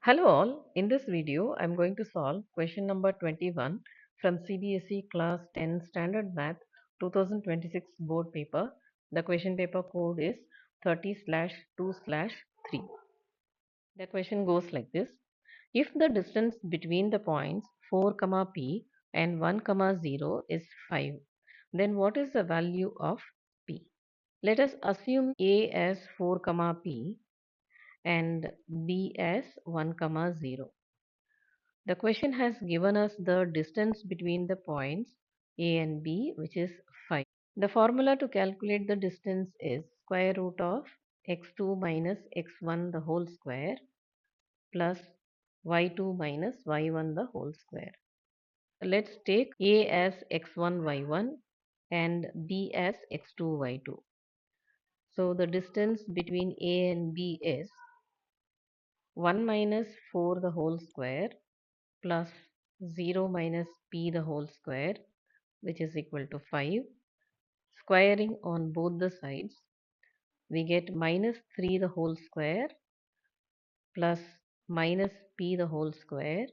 Hello all, in this video I am going to solve question number 21 from CBSE class 10 standard math 2026 board paper. The question paper code is 30/2/3. The question goes like this. If the distance between the points 4, p and 1, 0 is 5, then what is the value of p? Let us assume A as 4, p and B as 1, 0. The question has given us the distance between the points A and B, which is 5. The formula to calculate the distance is square root of x2 minus x1 the whole square plus y2 minus y1 the whole square. Let's take A as x1 y1 and B as x2 y2. So the distance between A and B is 1 minus 4 the whole square plus 0 minus p the whole square, which is equal to 5. Squaring on both the sides, we get minus 3 the whole square plus minus p the whole square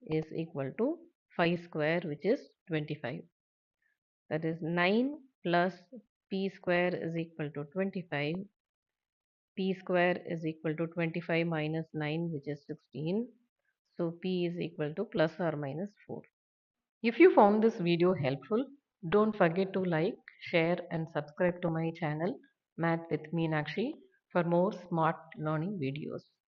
is equal to 5 square, which is 25. That is 9 plus p square is equal to 25. P square is equal to 25 minus 9, which is 16. So p is equal to plus or minus 4. If you found this video helpful, don't forget to like, share and subscribe to my channel Math with Meenakshi for more smart learning videos.